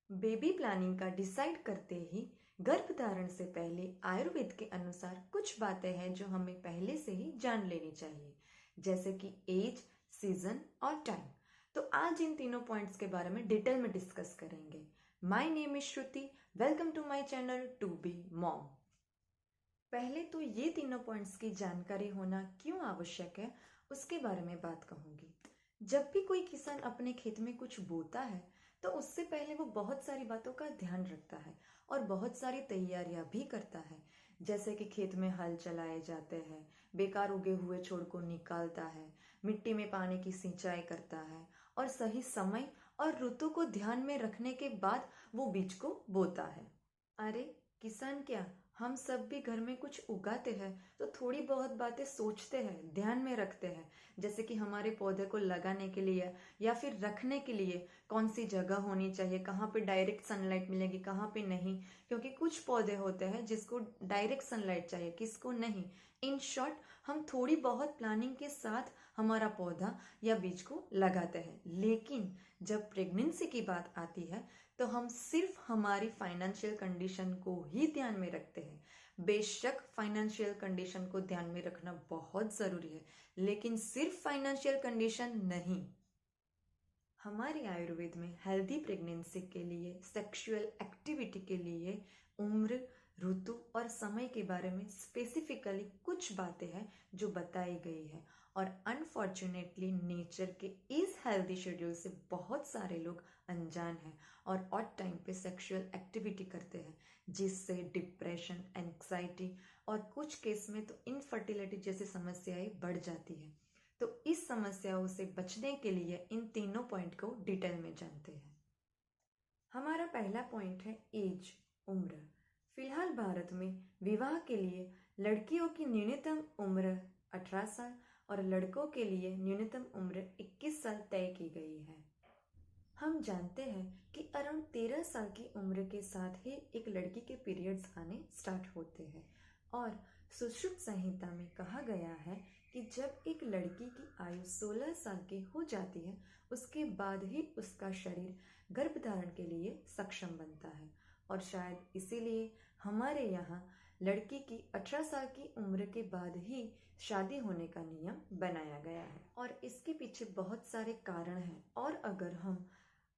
Baby planning का decide करते ही गर्भधारण से पहले आयुर्वेद के अनुसार कुछ बातें हैं जो हमें पहले से ही जान लेनी चाहिए, जैसे कि एज, सीजन और टाइम। तो आज इन तीनों पॉइंट्स के बारे में डिटेल में डिस्कस करेंगे। My name is Shruti, welcome to my channel to be mom. पहले तो ये तीनों पॉइंट्स की जानकारी होना क्यों आवश्यक है उसके बारे में बात कहूंगी। जब भी कोई किसान अपने खेत में कुछ बोता है तो उससे पहले वो बहुत सारी बातों का ध्यान रखता है और बहुत सारी तैयारियां भी करता है, जैसे कि खेत में हल चलाए जाते हैं, बेकार उगे हुए छोड़ को निकालता है, मिट्टी में पानी की सिंचाई करता है और सही समय और ऋतु को ध्यान में रखने के बाद वो बीज को बोता है। अरे किसान क्या, हम सब भी घर में कुछ उगाते हैं तो थोड़ी बहुत बातें सोचते हैं, ध्यान में रखते हैं, जैसे कि हमारे पौधे को लगाने के लिए या फिर रखने के लिए कौन सी जगह होनी चाहिए, कहाँ पे डायरेक्ट सनलाइट मिलेगी, कहाँ पे नहीं, क्योंकि कुछ पौधे होते हैं जिसको डायरेक्ट सनलाइट चाहिए, किसको नहीं। इन शॉर्ट, हम थोड़ी बहुत प्लानिंग के साथ हमारा पौधा या बीज को लगाते हैं। लेकिन जब प्रेगनेंसी की बात आती है तो हम सिर्फ हमारी फाइनेंशियल कंडीशन को ही ध्यान में रखते हैं। बेशक फाइनेंशियल कंडीशन को ध्यान में रखना बहुत जरूरी है, लेकिन सिर्फ फाइनेंशियल कंडीशन नहीं। हमारे आयुर्वेद में हेल्दी प्रेगनेंसी के लिए, सेक्सुअल एक्टिविटी के लिए उम्र, ऋतु और समय के बारे में स्पेसिफिकली कुछ बातें हैं जो बताई गई है। और अनफॉर्चुनेटली नेचर के इस हेल्दी शेड्यूल से बहुत सारे लोग अनजान हैं और ऑड टाइम पे सेक्सुअल एक्टिविटी करते हैं, जिससे डिप्रेशन, एंग्जाइटी और कुछ केस में तो इनफर्टिलिटी जैसी समस्याएं बढ़ जाती है। तो इस समस्याओं से बचने के लिए इन तीनों पॉइंट को डिटेल में जानते हैं। हमारा पहला पॉइंट है एज, उम्र। फिलहाल भारत में विवाह के लिए लड़कियों की न्यूनतम उम्र 18 साल और लड़कों के लिए न्यूनतम उम्र 21 साल तय की गई है। हम जानते हैं कि अराउंड 13 साल की उम्र के साथ ही एक लड़की के पीरियड्स आने स्टार्ट होते हैं और सुश्रुत संहिता में कहा गया है कि जब एक लड़की की आयु 16 साल की हो जाती है उसके बाद ही उसका शरीर गर्भधारण के लिए सक्षम बनता है। और शायद इसीलिए हमारे यहाँ लड़की की 18 साल की उम्र के बाद ही शादी होने का नियम बनाया गया है और इसके पीछे बहुत सारे कारण हैं। और अगर हम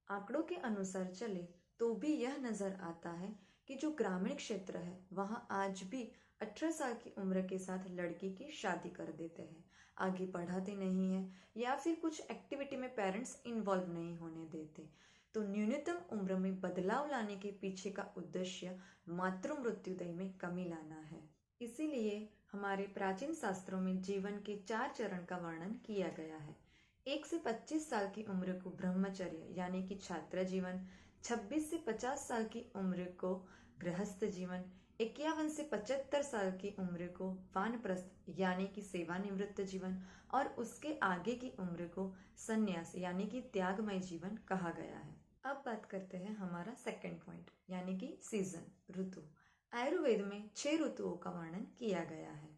आंकड़ों के अनुसार चले तो भी यह नजर आता है कि जो ग्रामीण क्षेत्र है वहाँ आज भी 18 साल की उम्र के साथ लड़की की शादी कर देते हैं, आगे बढ़ाते नहीं है या फिर कुछ एक्टिविटी में पेरेंट्स इन्वॉल्व नहीं होने देते। तो न्यूनतम उम्र में बदलाव लाने के पीछे का उद्देश्य मातृ मृत्यु दर में कमी लाना है। इसीलिए हमारे प्राचीन शास्त्रों में जीवन के 4 चरण का वर्णन किया गया है। 1 से 25 साल की उम्र को ब्रह्मचर्य यानी कि छात्र जीवन, 26 से 50 साल की उम्र को गृहस्थ जीवन, 51 से 75 साल की उम्र को वानप्रस्थ यानी कि सेवानिवृत्त जीवन और उसके आगे की उम्र को संन्यास यानी कि त्यागमय जीवन कहा गया है। अब बात करते हैं हमारा सेकंड पॉइंट यानी कि सीजन, ऋतु। आयुर्वेद में 6 ऋतुओं का वर्णन किया गया है: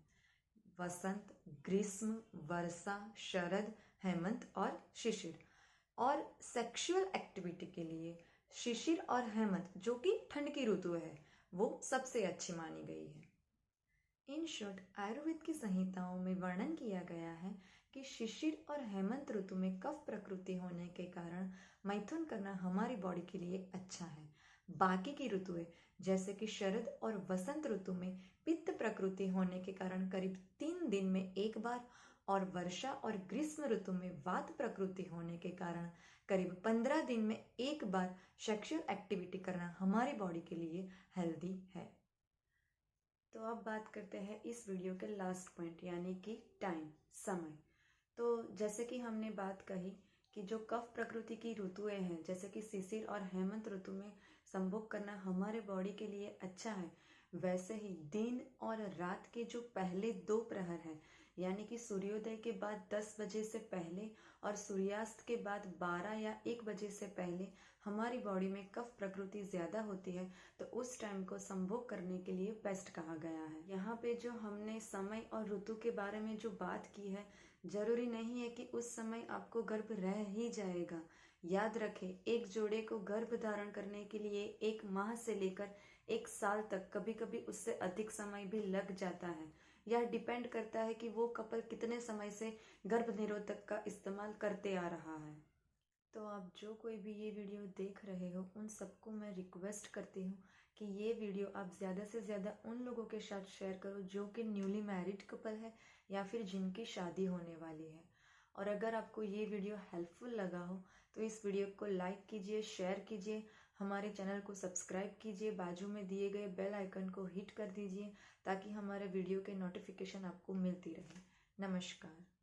वसंत, ग्रीष्म, वर्षा, शरद, हेमंत और शिशिर। और सेक्सुअल एक्टिविटी के लिए शिशिर और हेमंत, जो कि ठंड की ऋतु है, वो सबसे अच्छी मानी गई है। इन शॉर्ट, आयुर्वेद की संहिताओं में वर्णन किया गया है कि शिशिर और हेमंत ऋतु में कफ प्रकृति होने के कारण मैथुन करना हमारी बॉडी के लिए अच्छा है। बाकी की ऋतुएं जैसे कि शरद और वसंत ऋतु में पित्त प्रकृति होने के कारण करीब 3 दिन में एक बार और वर्षा और ग्रीष्म ऋतु में वात प्रकृति होने के कारण करीब 15 दिन में एक बार सेक्सुअल एक्टिविटी करना हमारी बॉडी के लिए हेल्दी है। तो अब बात करते हैं इस वीडियो के लास्ट पॉइंट यानी कि टाइम, समय। तो जैसे कि हमने बात कही कि जो कफ प्रकृति की ऋतुएं हैं जैसे कि शिशिर और हेमंत ऋतु में संभोग करना हमारे बॉडी के लिए अच्छा है, वैसे ही दिन और रात के जो पहले 2 प्रहर हैं यानी कि सूर्योदय के बाद 10 बजे से पहले और सूर्यास्त के बाद 12 या 1 बजे से पहले हमारी बॉडी में कफ प्रकृति ज्यादा होती है, तो उस टाइम को संभोग करने के लिए बेस्ट कहा गया है। यहाँ पे जो हमने समय और ऋतु के बारे में जो बात की है, जरूरी नहीं है कि उस समय आपको गर्भ रह ही जाएगा याद रखें, एक जोड़े को गर्भ धारण करने के लिए 1 माह से लेकर 1 साल तक, कभी कभी उससे अधिक समय भी लग जाता है। यह डिपेंड करता है कि वो कपल कितने समय से गर्भ निरोधक का इस्तेमाल करते आ रहा है। तो आप जो कोई भी ये वीडियो देख रहे हो, उन सबको मैं रिक्वेस्ट करती हूँ कि ये वीडियो आप ज़्यादा से ज़्यादा उन लोगों के साथ शेयर करो जो कि न्यूली मैरिड कपल है या फिर जिनकी शादी होने वाली है। और अगर आपको ये वीडियो हेल्पफुल लगा हो तो इस वीडियो को लाइक कीजिए, शेयर कीजिए, हमारे चैनल को सब्सक्राइब कीजिए, बाजू में दिए गए बेल आइकन को हिट कर दीजिए ताकि हमारे वीडियो के नोटिफिकेशन आपको मिलती रहे। नमस्कार।